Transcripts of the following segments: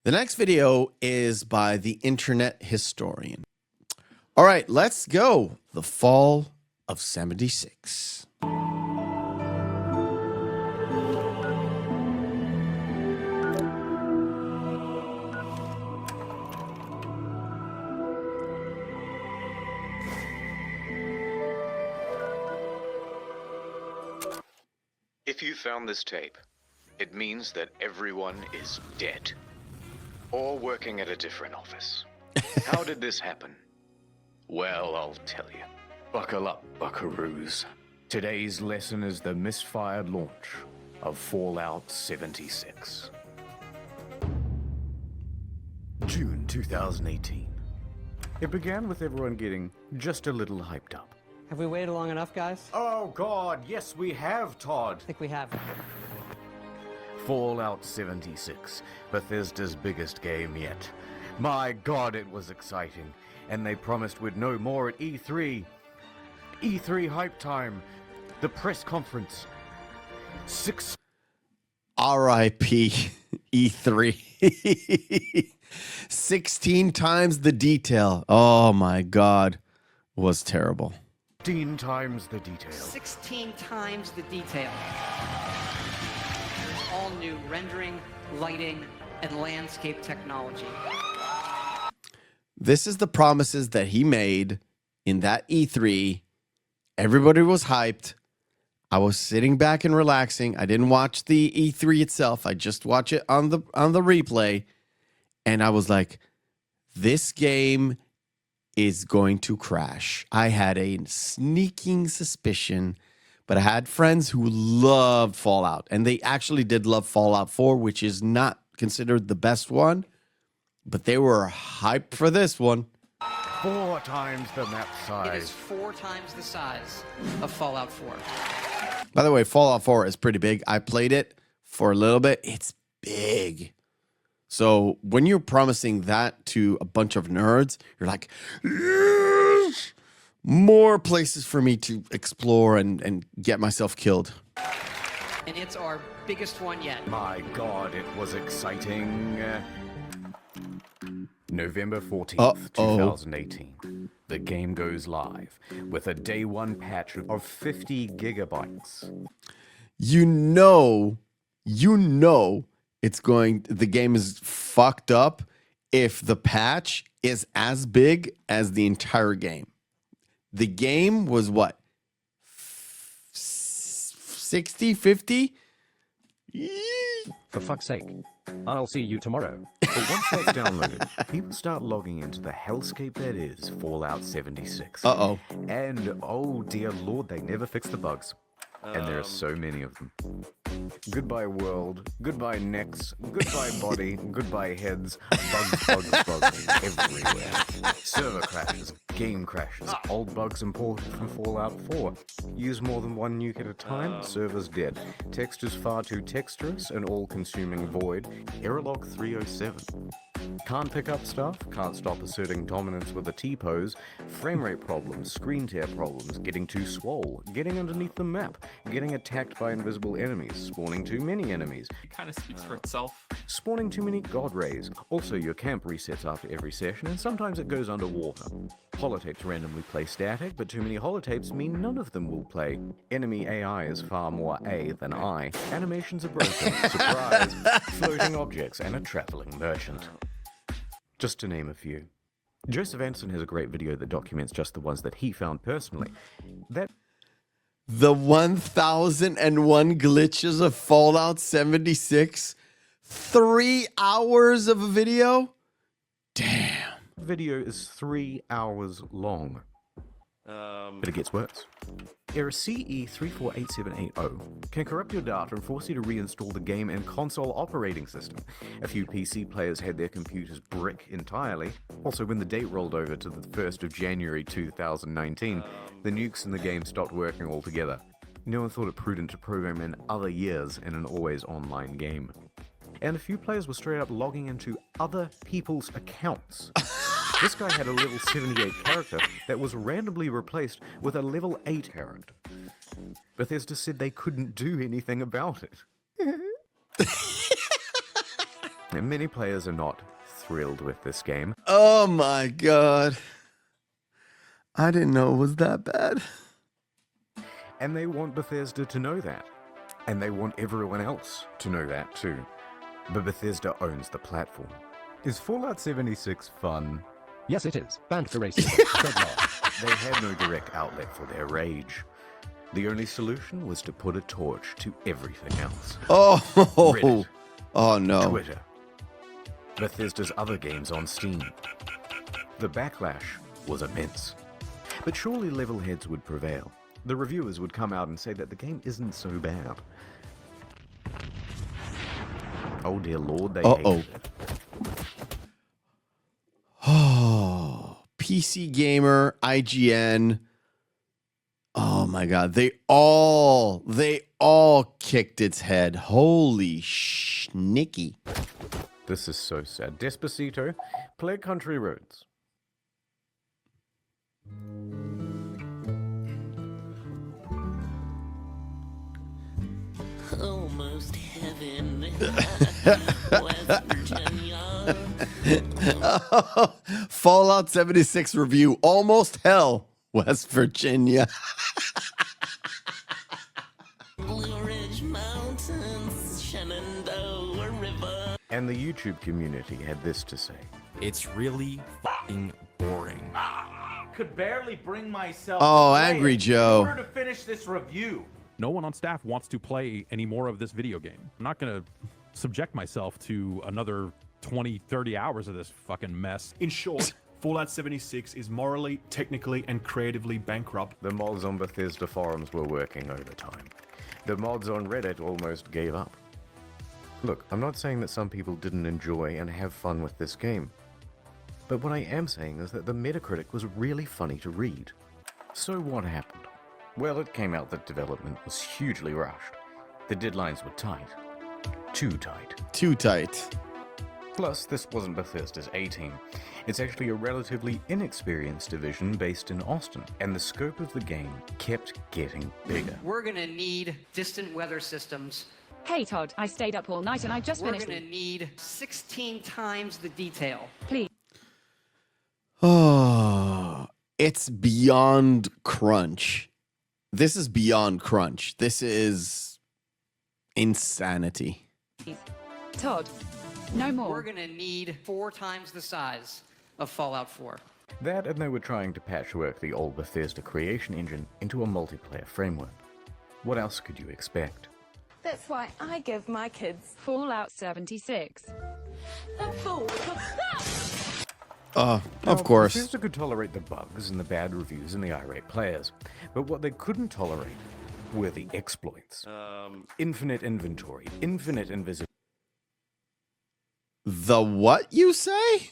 The next video is by the Internet Historian. All right, let's go. The Fall of 76. If you found this tape, it means that everyone is dead. Or working at a different office. How did this happen? Well, I'll tell you. Buckle up, buckaroos. Today's lesson is the misfired launch of Fallout 76. June 2018. It began with everyone getting just a little hyped up. Have we waited long enough, guys? Oh God, yes we have, Todd. I think we have. Fallout 76, Bethesda's biggest game yet. My God, it was exciting. And they promised we'd know more at E3. E3 hype time. The press conference. R.I.P. E3. 16 times the detail. Oh my God. It was terrible. 16 times the detail. 16 times the detail. There's all new rendering, lighting, and landscape technology. This is the promises that he made in that E3. Everybody was hyped. I was sitting back and relaxing. I didn't watch the E3 itself. I just watch it on the replay. And I was like, this game is going to crash. I had a sneaking suspicion, but I had friends who loved Fallout, and they actually did love Fallout 4, which is not considered the best one, but they were hyped for this one. 4 times the map size. It is 4 times the size of Fallout 4. By the way, Fallout 4 is pretty big. I played it for a little bit. It's big. So when you're promising that to a bunch of nerds, you're like, yes! More places for me to explore and get myself killed. And it's our biggest one yet. My God, it was exciting. November 14th, Uh-oh. 2018. The game goes live with a day one patch of 50 gigabytes. You know, the game is fucked up if the patch is as big as the entire game. The game was what? 60, 50? For fuck's sake. I'll see you tomorrow. But once that's downloaded, people start logging into the hellscape that is Fallout 76. Uh-oh. And oh dear Lord, they never fix the bugs. And there are so many of them. Goodbye world, goodbye necks, goodbye body, goodbye heads, bugs everywhere. Server crashes, game crashes, old bugs imported from Fallout 4. Use more than one nuke at a time, server's dead. Text is far too texturous, an all-consuming void. Error log 307. Can't pick up stuff, can't stop asserting dominance with a T-pose, frame rate problems, screen tear problems, getting too swole, getting underneath the map, getting attacked by invisible enemies, spawning too many enemies. It kind of speaks for itself. Spawning too many god rays. Also, your camp resets after every session, and sometimes it goes underwater. Holotapes randomly play static, but too many holotapes mean none of them will play. Enemy AI is far more A than I. Animations are broken. Surprise. Floating objects and a traveling merchant. Just to name a few. Joseph Anderson has a great video that documents just the ones that he found personally. The 1001 glitches of Fallout 76. 3 hours of a video? Damn. Video is 3 hours long. But it gets worse. Error CE348780 can corrupt your data and force you to reinstall the game and console operating system. A few PC players had their computers brick entirely. Also, when the date rolled over to the 1st of January 2019, the nukes in the game stopped working altogether. No one thought it prudent to program in other years in an always online game. And a few players were straight up logging into other people's accounts. This guy had a level 78 character that was randomly replaced with a level 8 character. Bethesda said they couldn't do anything about it. And many players are not thrilled with this game. Oh my God. I didn't know it was that bad. And they want Bethesda to know that. And they want everyone else to know that too. But Bethesda owns the platform. Is Fallout 76 fun? Yes, it is. Banned for racism. Tread large. They had no direct outlet for their rage. The only solution was to put a torch to everything else. Oh, Reddit, oh no. Twitter, Bethesda's other games on Steam. The backlash was immense. But surely level heads would prevail. The reviewers would come out and say that the game isn't so bad. Oh dear Lord, they hated it. Oh, PC Gamer, IGN. Oh my God. They all kicked its head. Holy schnicky. This is so sad. Despacito, play Country Roads. Almost heaven, West Virginia. Fallout 76 review. Almost hell, West Virginia. Blue Ridge Mountains, Shenandoah River. And the YouTube community had this to say. It's really fucking boring. Could barely bring myself Oh, to play Angry it Joe. in order to finish this review. No one on staff wants to play any more of this video game. I'm not going to subject myself to another 20, 30 hours of this fucking mess. In short, Fallout 76 is morally, technically, and creatively bankrupt. The mods on Bethesda forums were working overtime. The mods on Reddit almost gave up. Look, I'm not saying that some people didn't enjoy and have fun with this game. But what I am saying is that the Metacritic was really funny to read. So what happened? Well, it came out that development was hugely rushed. The deadlines were tight. Too tight. Too tight. Plus, this wasn't Bethesda's A-team. It's actually a relatively inexperienced division based in Austin, and the scope of the game kept getting bigger. We're going to need distant weather systems. Hey Todd, I stayed up all night and I just We're finished. going to need 16 times the detail. Please. Oh, it's beyond crunch. This is beyond crunch. This is insanity. Todd, no more. We're going to need 4 times the size of Fallout 4. That, and they were trying to patchwork the old Bethesda creation engine into a multiplayer framework. What else could you expect? That's why I give my kids Fallout 76. a full. Of course. Bethesda could tolerate the bugs and the bad reviews and the irate players, but what they couldn't tolerate were the exploits. Infinite inventory, infinite invisibility. The what you say?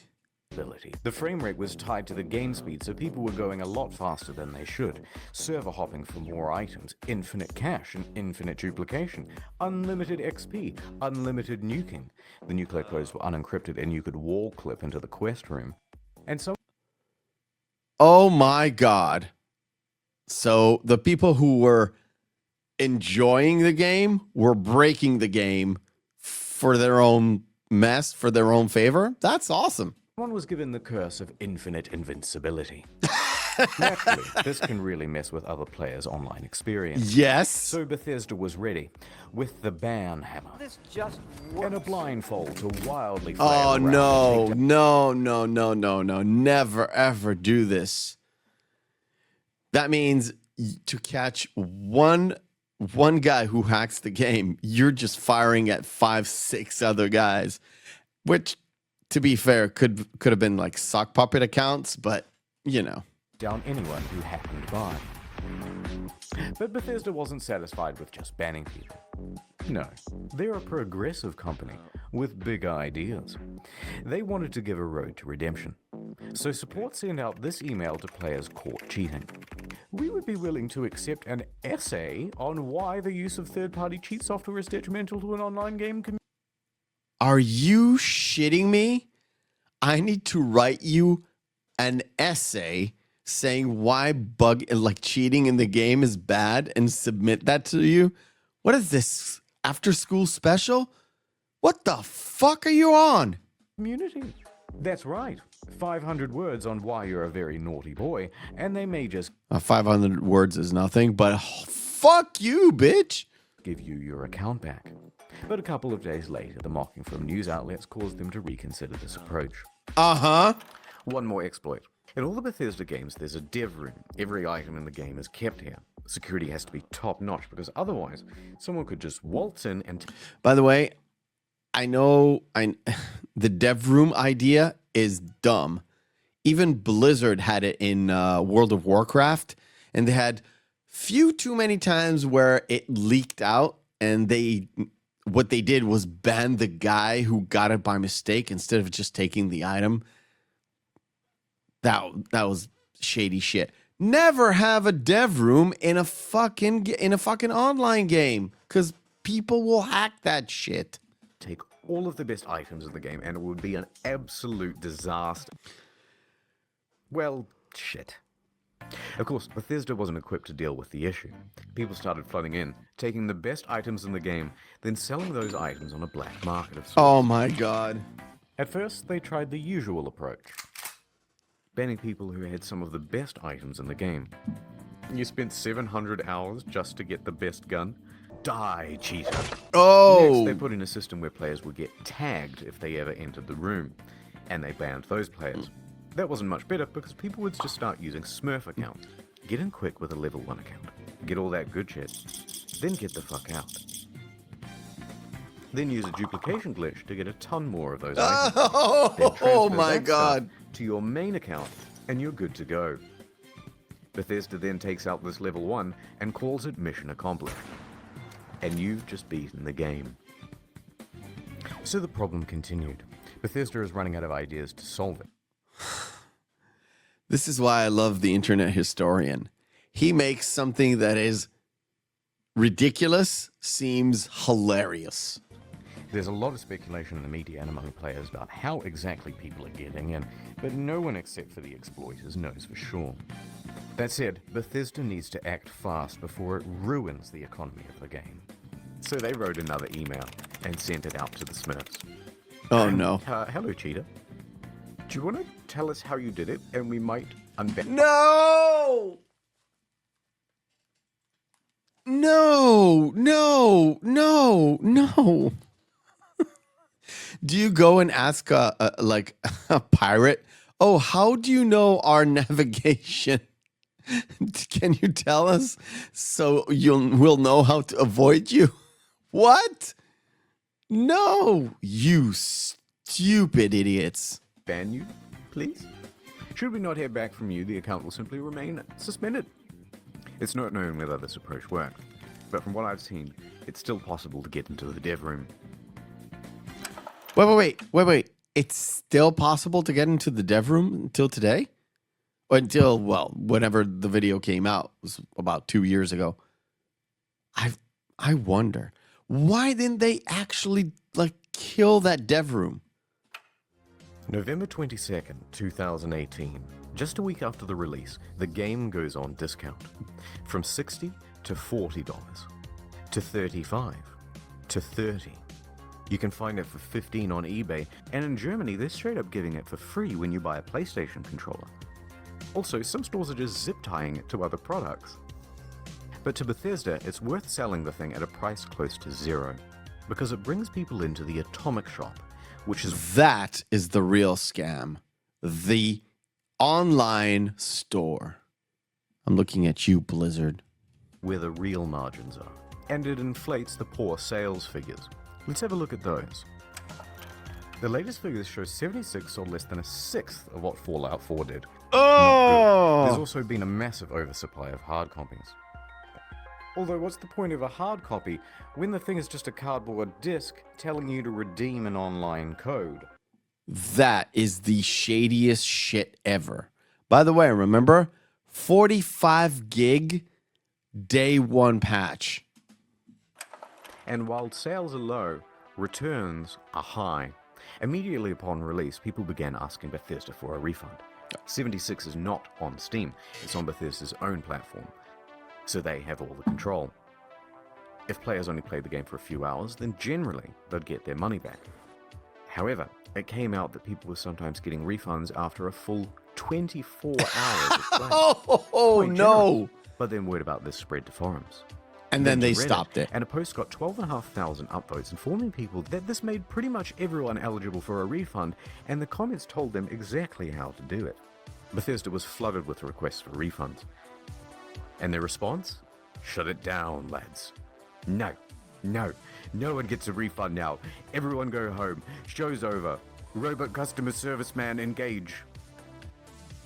The frame rate was tied to the game speed, so people were going a lot faster than they should. Server hopping for more items, infinite cache and infinite duplication, unlimited XP, unlimited nuking. The nuclear codes were unencrypted and you could wall clip into the quest room. And so Oh my God. So the people who were enjoying the game were breaking the game for their own mess, for their own favor? That's awesome. one was given the curse of infinite invincibility. Naturally, this can really mess with other players' online experience. Yes. So Bethesda was ready with the ban hammer This just and a blindfold to wildly flail Oh around no, and take no. Never ever do this. That means to catch one guy who hacks the game, you're just firing at 5-6 other guys, which to be fair could have been like sock puppet accounts, but you know. down anyone who happened by. But Bethesda wasn't satisfied with just banning people. No, they're a progressive company with big ideas. They wanted to give a road to redemption. So support sent out this email to players caught cheating. We would be willing to accept an essay on why the use of third-party cheat software is detrimental to an online game community. Are you shitting me? I need to write you an essay saying why cheating in the game is bad and submit that to you? What is this? After school special? What the fuck are you on? Community. That's right. 500 words on why you're a very naughty boy, and they may just 500 words is nothing, but fuck you, bitch. give you your account back. But a couple of days later, the mocking from news outlets caused them to reconsider this approach. Uh-huh. One more exploit. In all the Bethesda games, there's a dev room. Every item in the game is kept here. Security has to be top-notch because otherwise, someone could just waltz in and... By the way, I know the dev room idea is dumb. Even Blizzard had it in World of Warcraft, and they had few too many times where it leaked out, and what they did was ban the guy who got it by mistake instead of just taking the item. That was shady shit. Never have a dev room in a fucking online game, because people will hack that shit. take all of the best items in the game, and it would be an absolute disaster. Well, shit. Of course, Bethesda wasn't equipped to deal with the issue. People started flooding in, taking the best items in the game, then selling those items on a black market of sorts. Oh my god. At first, they tried the usual approach, banning people who had some of the best items in the game. You spent 700 hours just to get the best gun? Die, cheater. Oh! Next, they put in a system where players would get tagged if they ever entered the room, and they banned those players. That wasn't much better because people would just start using Smurf accounts. Get in quick with a level 1 account. Get all that good shit. Then get the fuck out. Then use a duplication glitch to get a ton more of those items. Then Oh transfer my that god. stuff to your main account, and you're good to go. Bethesda then takes out this level 1 and calls it mission accomplished. And you've just beaten the game. So the problem continued. Bethesda is running out of ideas to solve it. This is why I love the internet historian. He makes something that is ridiculous seems hilarious. There's a lot of speculation in the media and among players about how exactly people are getting in, but no one except for the exploiters knows for sure. That said, Bethesda needs to act fast before it ruins the economy of the game. So they wrote another email and sent it out to the Smurfs. Oh no. Hello, Cheetah. Do you want to tell us how you did it, and we might unban... No! No, no, no, no. Do you go and ask a pirate, oh, how do you know our navigation? Can you tell us so we'll know how to avoid you? What? No, you stupid idiots. ban you, please? Should we not hear back from you, the account will simply remain suspended. It's not known whether this approach worked, but from what I've seen, it's still possible to get into the dev room. Wait. It's still possible to get into the dev room until today? Or until, well, whenever the video came out, it was about 2 years ago. I wonder, why didn't they actually, kill that dev room? November 22nd, 2018. Just a week after the release, the game goes on discount. From $60 to $40, to $35, to $30. You can find it for $15 on eBay, and in Germany, they're straight up giving it for free when you buy a PlayStation controller. Also, some stores are just zip tying it to other products. But to Bethesda, it's worth selling the thing at a price close to zero, because it brings people into the Atomic Shop, which is That is the real scam. The online store. I'm looking at you, Blizzard. where the real margins are, and it inflates the poor sales figures. Let's have a look at those. The latest figures show 76 or less than a sixth of what Fallout 4 did. Oh! There's also been a massive oversupply of hard copies. Although, what's the point of a hard copy when the thing is just a cardboard disc telling you to redeem an online code? That is the shadiest shit ever. By the way, remember? 45 gig day one patch. And while sales are low, returns are high. Immediately upon release, people began asking Bethesda for a refund. 76 is not on Steam, it's on Bethesda's own platform, so they have all the control. If players only played the game for a few hours, then generally they'd get their money back. However, it came out that people were sometimes getting refunds after a full 24 hours of play. Oh, Quite no. generous. But then word about this spread to forums. And then they to Reddit, stopped it. And a post got 12,500 upvotes informing people that this made pretty much everyone eligible for a refund, and the comments told them exactly how to do it. Bethesda was flooded with requests for refunds. And their response? Shut it down, lads. No one gets a refund now. Everyone go home. Show's over. Robot customer service man engage.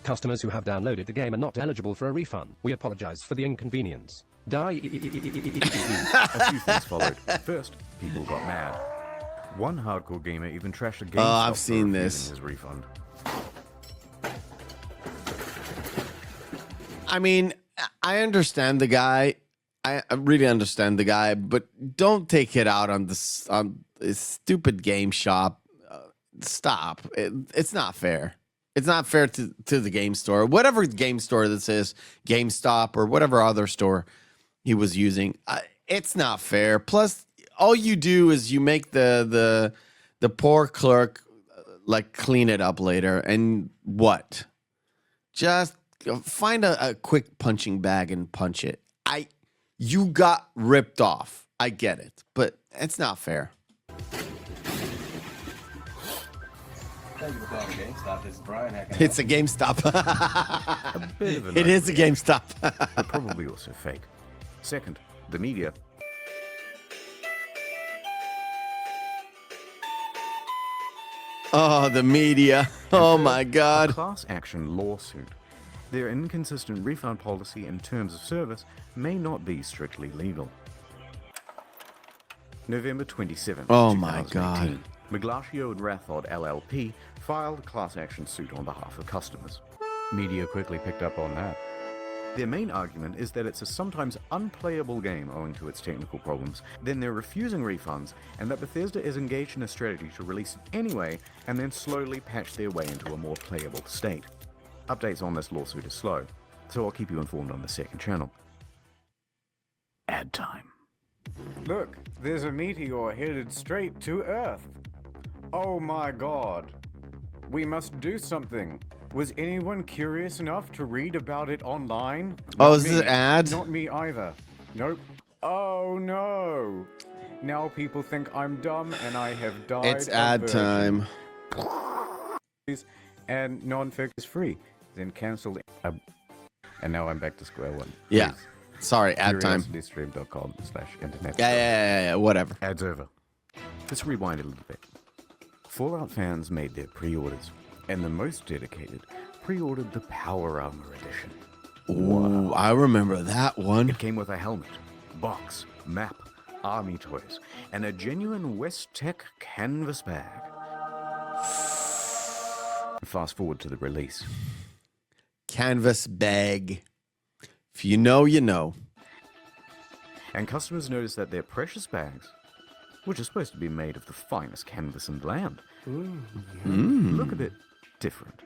Customers who have downloaded the game are not eligible for a refund. We apologize for the inconvenience. Die. A few things followed. First, people got mad. One hardcore gamer even trashed a game. I've seen this. His refund. I mean, I understand the guy. I really understand the guy, but don't take it out on this stupid game shop. Stop. It's not fair. It's not fair to the game store. Whatever game store this is, GameStop or whatever other store he was using. It's not fair. Plus, all you do is you make the poor clerk like clean it up later. And what? Just find a quick punching bag and punch it. You got ripped off. I get it, but it's not fair. It's a GameStop. A bit of an It is a GameStop. but probably also fake. Second, the media. Oh, the media. Oh my A God. class action lawsuit. Their inconsistent refund policy and terms of service may not be strictly legal. November 27th, Oh my 2018, Miglaccio and Rathod LLP filed a class action suit on behalf of customers. Media quickly picked up on that. Their main argument is that it's a sometimes unplayable game owing to its technical problems, then they're refusing refunds, and that Bethesda is engaged in a strategy to release it anyway and then slowly patch their way into a more playable state. Updates on this lawsuit are slow, so I'll keep you informed on the second channel. Ad time. Look, there's a meteor headed straight to Earth. Oh my God. We must do something. Was anyone curious enough to read about it online? Oh, Not is this me. an ad? Not me either. Nope. Oh no. Now people think I'm dumb and I have died. It's of ad version. time. And non-fic is free. Then cancelled. And now I'm back to square one. Yeah. Sorry, ad time. CuriosityStream.com/internet. Yeah, whatever. Ad's over. Let's rewind a little bit. Fallout fans made their pre-orders, and the most dedicated pre-ordered the Power Armor Edition. Ooh, I remember that one. It came with a helmet, box, map, army toys, and a genuine West Tech canvas bag. Fast forward to the release. Canvas bag. If you know, you know. And customers noticed that their precious bags, which are supposed to be made of the finest canvas in the land, look a bit different.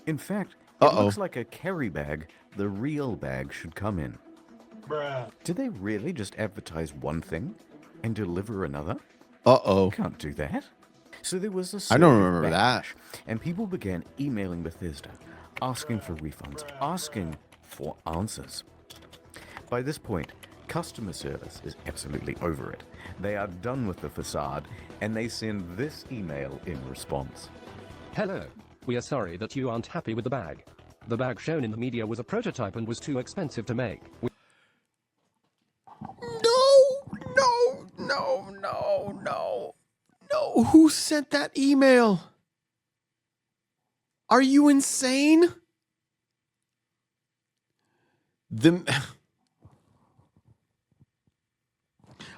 In fact, it looks like a carry bag the real bag should come in. Did they really just advertise one thing and deliver another? Can't do that. So there was a I don't surge of remember that. backlash, and people began emailing Bethesda, asking for refunds, asking for answers. By this point, customer service is absolutely over it. They are done with the facade, and they send this email in response. Hello. We are sorry that you aren't happy with the bag. The bag shown in the media was a prototype and was too expensive to make. No, who sent that email? Are you insane?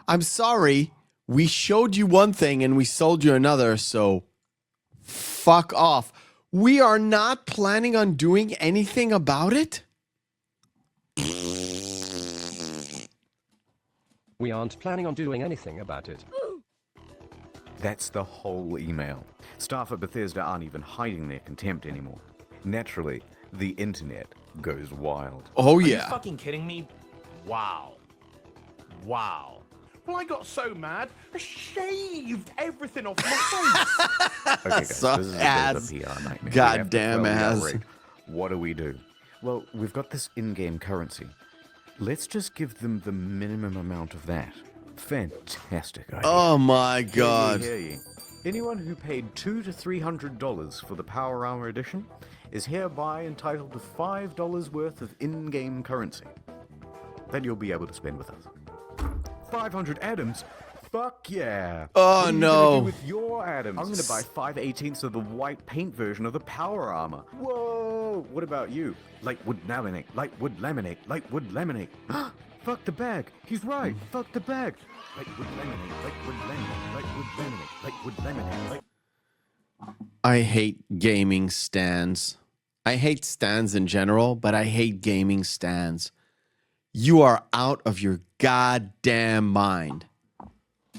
I'm sorry. We showed you one thing and we sold you another, so fuck off. We are not planning on doing anything about it? We aren't planning on doing anything about it. That's the whole email. Staff at Bethesda aren't even hiding their contempt anymore. Naturally, the internet goes wild. Oh, Are you yeah. fucking kidding me? Wow. Well, I got so mad, I shaved everything off my face. Okay, guys, So this is a ass. bit of a PR nightmare. We Goddamn have to quell the ass. outrage. What do we do? Well, we've got this in-game currency. Let's just give them the minimum amount of that. Fantastic idea. Oh my Hear ye, god. hear ye. Anyone who paid $200 to $300 for the Power Armor Edition is hereby entitled to $5 worth of in-game currency that you'll be able to spend with us. 500 atoms? Fuck yeah! Oh, what are you no. gonna do with your atoms? I'm gonna buy 5/18 of the white paint version of the Power Armor. Whoa! What about you? Lightwood laminate, lightwood laminate, lightwood laminate. Fuck the bag. He's right. Fuck the bag. Lightwood laminate, lightwood laminate, lightwood laminate, lightwood laminate. I hate gaming stands. I hate stands in general, but I hate gaming stands. You are out of your goddamn mind.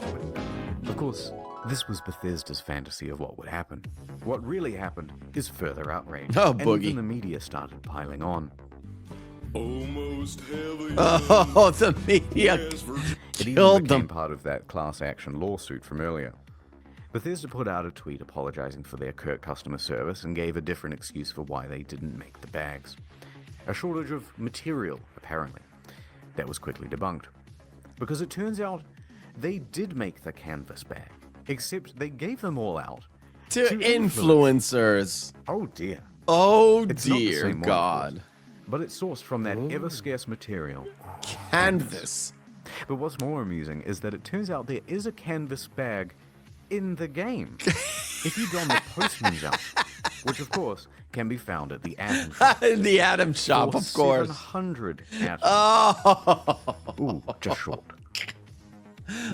Of course, this was Bethesda's fantasy of what would happen. What really happened is further outrage. Oh, and boogie. even the media started piling on. Almost heaven. Oh, the media It even killed became them. part of that class action lawsuit from earlier. Bethesda put out a tweet apologizing for their curt customer service and gave a different excuse for why they didn't make the bags. A shortage of material, apparently. That was quickly debunked. Because it turns out they did make the canvas bag, except they gave them all out To influencers. Oh dear. Oh It's not the dear same one, of God. course, but it's sourced from that ever-scarce material, Canvas. But what's more amusing is that it turns out there is a canvas bag in the game. If you don the Postman's outfit, which of course can be found at the Atom Shop. The Atom Shop, for of course. 700 atoms. Oh. Ooh, just short.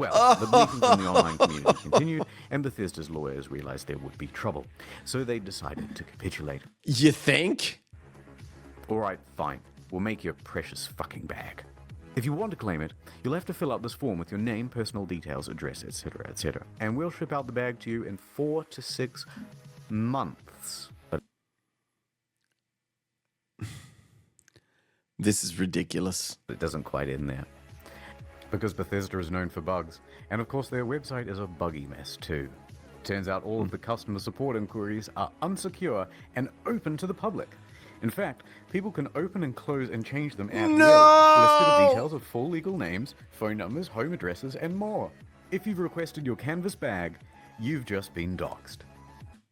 Well, the bleating from the online community continued, and Bethesda's lawyers realized there would be trouble, so they decided to capitulate. You think? All right, fine. We'll make your precious fucking bag. If you want to claim it, you'll have to fill out this form with your name, personal details, address, etc., etc. And we'll ship out the bag to you in 4 to 6 months. But This is ridiculous. it doesn't quite end there. Because Bethesda is known for bugs, and of course their website is a buggy mess too. Turns out all of the customer support inquiries are unsecure and open to the public. In fact, people can open and close and change them at will. Listed are details of full legal names, phone numbers, home addresses, and more. If you've requested your canvas bag, you've just been doxxed.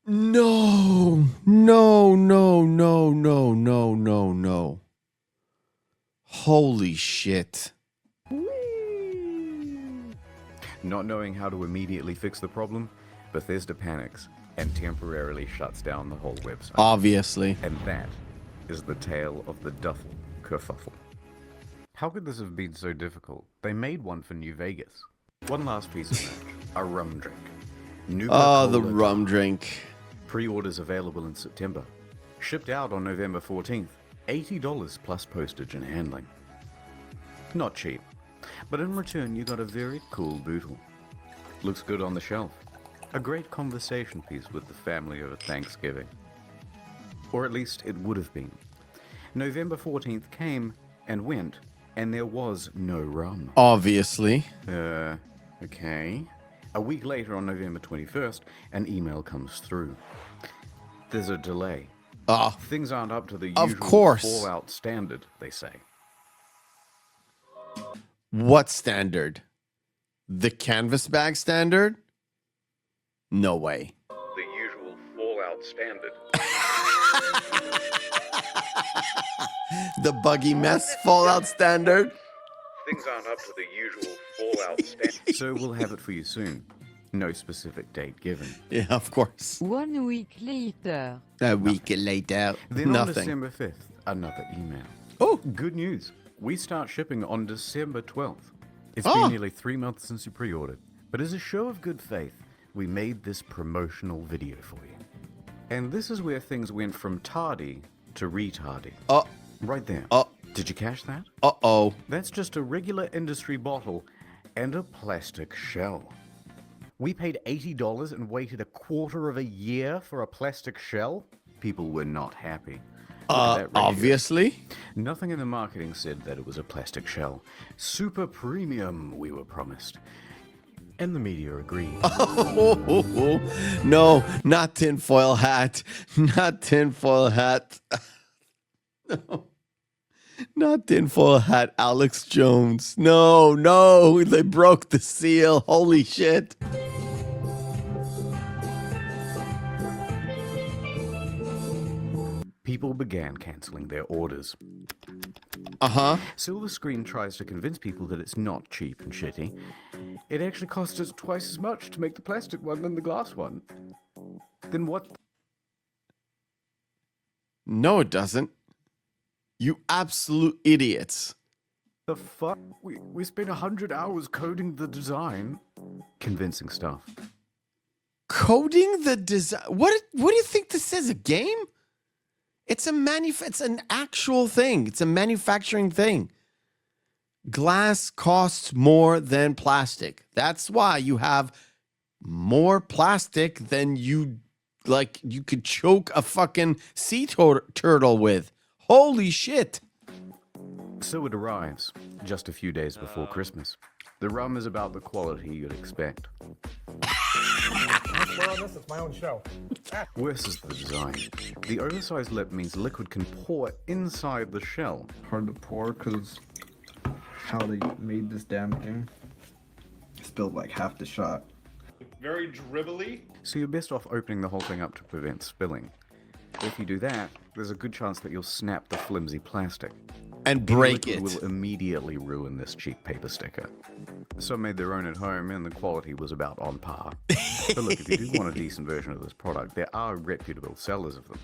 No. No, no, no, no, no, no, no. Holy shit. Not knowing how to immediately fix the problem, Bethesda panics and temporarily shuts down the whole website. Obviously. And that is the tale of the Duffel kerfuffle. How could this have been so difficult? They made one for New Vegas. One last piece of merch, a rum drink. Oh, the rum drink. Pre-orders available in September. Shipped out on November 14th. $80 plus postage and handling. Not cheap, but in return you got a very cool bootle. Looks good on the shelf. A great conversation piece with the family over Thanksgiving. Or at least it would have been. November 14th came and went, and there was no rum. Obviously. Okay. A week later on November 21st, an email comes through. There's a delay. Oh. Things aren't up to the Of usual course. Fallout standard, they say. What standard? The canvas bag standard? No way. The usual Fallout standard. The buggy mess Fallout standard? Things aren't up to the usual Fallout standard. So we'll have it for you soon. No specific date given. Yeah, of course. 1 week later. A week later. Then on Nothing. December 5th, another email. Oh. Good news. We start shipping on December 12th. It's Oh. been nearly 3 months since you pre-ordered. But as a show of good faith, we made this promotional video for you. And this is where things went from tardy to retardy. Oh. Right there. Oh. Did you catch that? Uh-oh. That's just a regular industry bottle and a plastic shell. We paid $80 and waited a quarter of a year for a plastic shell? People were not happy. at that radio. Obviously. Nothing in the marketing said that it was a plastic shell. Super premium, we were promised. And the media agreed. No, not tinfoil hat. Not tinfoil hat. No. Not tinfoil hat, Alex Jones. No, they broke the seal. Holy shit. People began canceling their orders. Silver Screen tries to convince people that it's not cheap and shitty. It actually costs us twice as much to make the plastic one than the glass one. Then what? No, it doesn't. You absolute idiots. The fuck? We spent 100 hours coding the design. Convincing stuff. Coding the design? What do you think this is? A game? It's an actual thing. It's a manufacturing thing. Glass costs more than plastic. That's why you have more plastic than you could choke a fucking sea turtle with. Holy shit. So it arrives, just a few days before Christmas. The rum is about the quality you'd expect. This is my own show. Worse is the design. The oversized lip means liquid can pour inside the shell. Hard to pour because how they made this damn thing. Spilled like half the shot. Very dribbly. So you're best off opening the whole thing up to prevent spilling. If you do that, there's a good chance that you'll snap the flimsy plastic. And break Any it. liquid will immediately ruin this cheap paper sticker. Some made their own at home and the quality was about on par. But look, if you do want a decent version of this product, there are reputable sellers of them.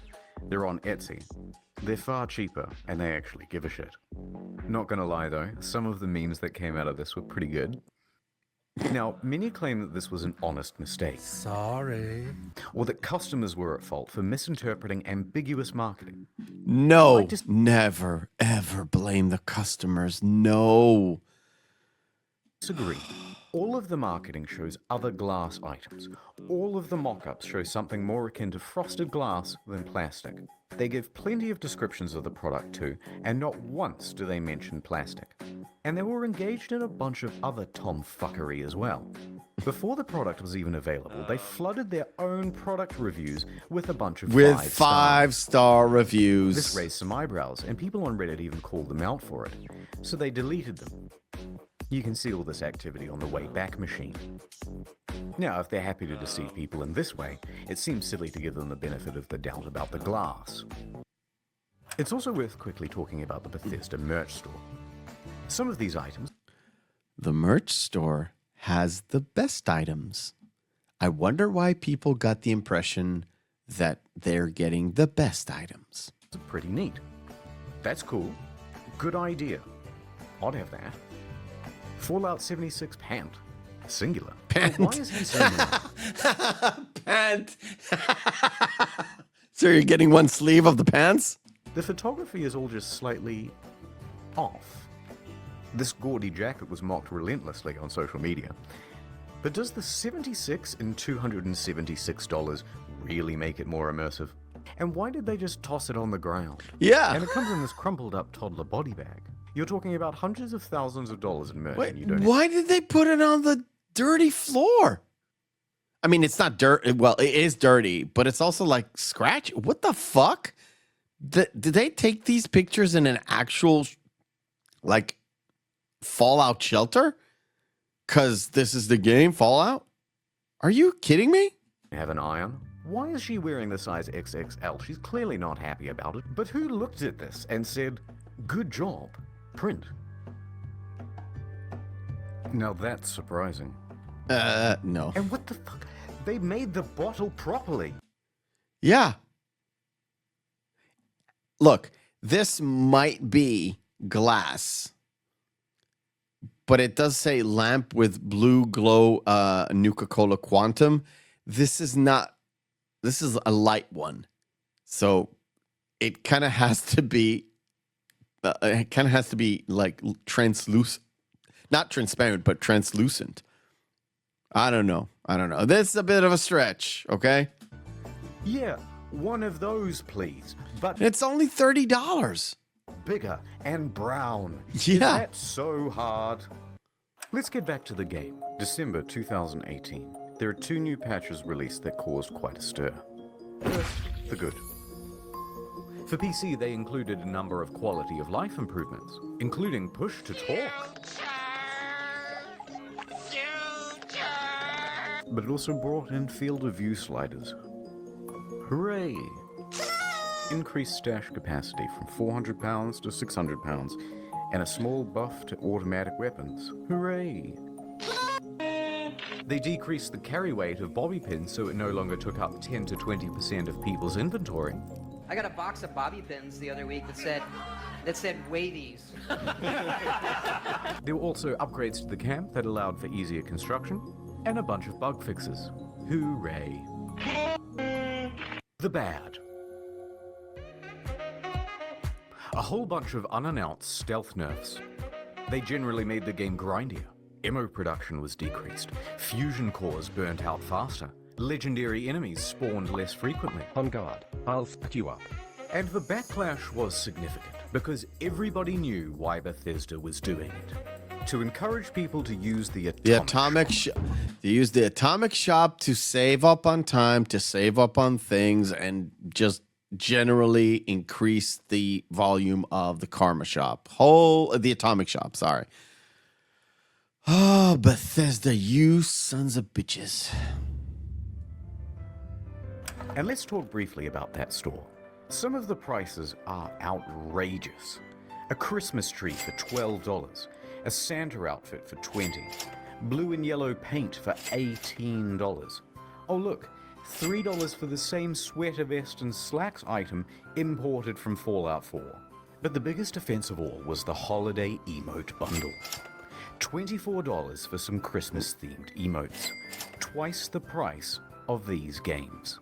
They're on Etsy. They're far cheaper and they actually give a shit. Not gonna lie though, some of the memes that came out of this were pretty good. Now, many claim that this was an honest mistake. Sorry. Or that customers were at fault for misinterpreting ambiguous marketing. No, never, ever blame the customers. No. Disagree. All of the marketing shows other glass items. All of the mock-ups show something more akin to frosted glass than plastic. They give plenty of descriptions of the product too, and not once do they mention plastic. And they were engaged in a bunch of other tomfuckery as well. Before the product was even available, they flooded their own product reviews with a bunch of five-star reviews. This raised some eyebrows, and people on Reddit even called them out for it. So they deleted them. You can see all this activity on the Wayback Machine. Now, if they're happy to deceive people in this way, it seems silly to give them the benefit of the doubt about the glass. It's also worth quickly talking about the Bethesda merch store. Some of these items... The merch store has the best items. I wonder why people got the impression that they're getting the best items. It's pretty neat. That's cool. Good idea. I'd have that. Fallout 76 pant. Singular. Pant. Why is he saying that? Pant. So you're getting one sleeve of the pants? The photography is all just slightly off. This gaudy jacket was mocked relentlessly on social media. But does the 76 and $276 really make it more immersive? And why did they just toss it on the ground? Yeah. And it comes in this crumpled up toddler body bag. You're talking about hundreds of thousands of dollars in merch. Wait, and you don't why did they put it on the dirty floor? I mean, it's not dirt. Well, it is dirty, but it's also like scratch. What the fuck? Did they take these pictures in an actual, like, Fallout shelter? Because this is the game, Fallout? Are you kidding me? have an eye on? Why is she wearing the size XXL? She's clearly not happy about it. But who looked at this and said, good job, print? Now that's surprising. No. And what the fuck? They made the bottle properly. Yeah. Look, this might be glass, but it does say lamp with blue glow Nuka-Cola Quantum. This is not, this is a light one. So it kind of has to be, like translucent, not transparent, but translucent. I don't know. This is a bit of a stretch, okay? Yeah, One of those, please. But It's only $30. bigger and brown. Yeah. Is that so hard? Let's get back to the game. December 2018. There are 2 new patches released that caused quite a stir. First, the good. For PC, they included a number of quality of life improvements, including push to talk. But it also brought in field of view sliders. Hooray! Increased stash capacity from 400 pounds to 600 pounds, and a small buff to automatic weapons. Hooray! They decreased the carry weight of bobby pins so it no longer took up 10 to 20% of people's inventory. I got a box of bobby pins the other week that said weigh these. There were also upgrades to the camp that allowed for easier construction, and a bunch of bug fixes. Hooray! The bad. A whole bunch of unannounced stealth nerfs. They generally made the game grindier. Ammo production was decreased. Fusion cores burnt out faster. Legendary enemies spawned less frequently. On guard, I'll fuck you up. And the backlash was significant because everybody knew why Bethesda was doing it. To encourage people to use the atomic They use the atomic shop to save up on time, to save up on things, and just generally increase the volume of the karma shop. The atomic shop, sorry. Oh, Bethesda, you sons of bitches. And let's talk briefly about that store. Some of the prices are outrageous. A Christmas tree for $12, a Santa outfit for $20, blue and yellow paint for $18. Oh look, $3 for the same sweater vest and slacks item imported from Fallout 4. But the biggest offense of all was the holiday emote bundle. $24 for some Christmas-themed emotes, twice the price of these games.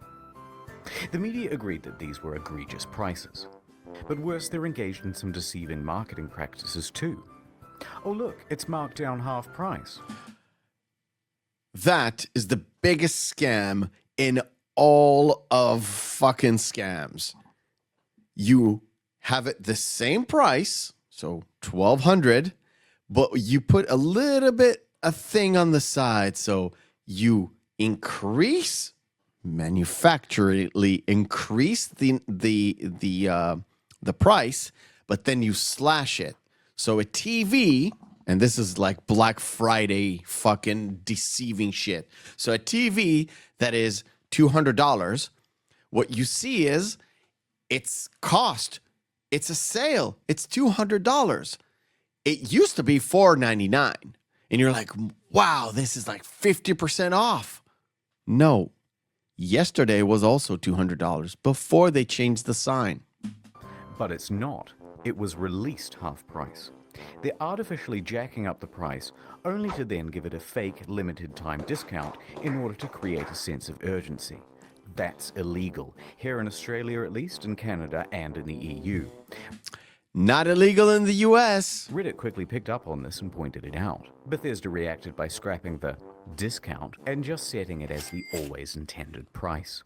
The media agreed that these were egregious prices. But worse, they're engaged in some deceiving marketing practices too. Oh look, it's marked down half price. That is the biggest scam in all of fucking scams. You have it the same price, so $1,200, but you put a little bit a thing on the side, so you manufacturally increase the price, but then you slash it. So a TV, and this is like Black Friday fucking deceiving shit. So a TV that is $200, what you see is it's a sale. It's $200. It used to be $499. And you're like, wow, this is like 50% off. No. Yesterday was also $200 before they changed the sign. But it's not. It was released half price. They're artificially jacking up the price only to then give it a fake limited time discount in order to create a sense of urgency. That's illegal, here in Australia at least, in Canada and in the EU. Not illegal in the US. Reddit quickly picked up on this and pointed it out. Bethesda reacted by scrapping the discount and just setting it as the always intended price.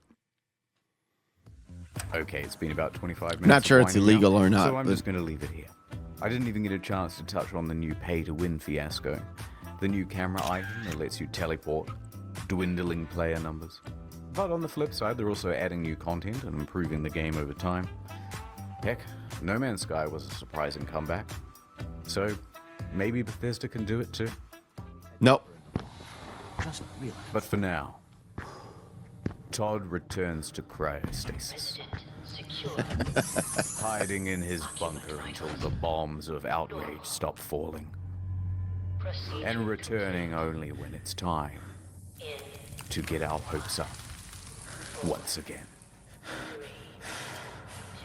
Okay, it's been about 25 minutes. Not sure it's illegal or not. So I'm just going to leave it here. I didn't even get a chance to touch on the new pay-to-win fiasco. The new camera item that lets you teleport, dwindling player numbers. But on the flip side, they're also adding new content and improving the game over time. Heck, No Man's Sky was a surprising comeback. So, maybe Bethesda can do it too. Nope. But for now, Todd returns to cryostasis, hiding in his bunker until the bombs of outrage stop falling, and returning only when it's time to get our hopes up once again.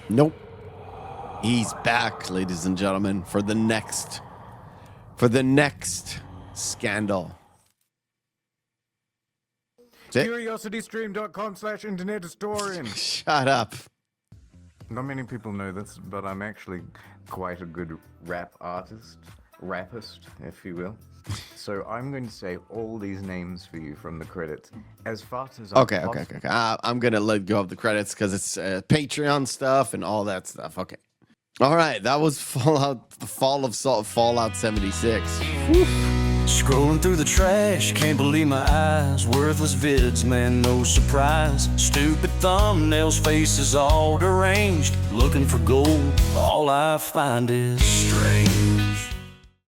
Nope. He's back, ladies and gentlemen, for the next scandal. CuriosityStream.com/internethistorian. Shut up. Not many people know this, but I'm actually quite a good rap artist. rapist, if you will. So I'm going to say all these names for you from the credits as fast as I Okay. I'm gonna let go of the credits because it's Patreon stuff and all that stuff. Okay. All right, that was Fallout, the Fall of Fallout 76. Scrolling through the trash, can't believe my eyes. Worthless vids, man, no surprise. Stupid thumbnails, faces all deranged. Looking for gold, all I find is strange.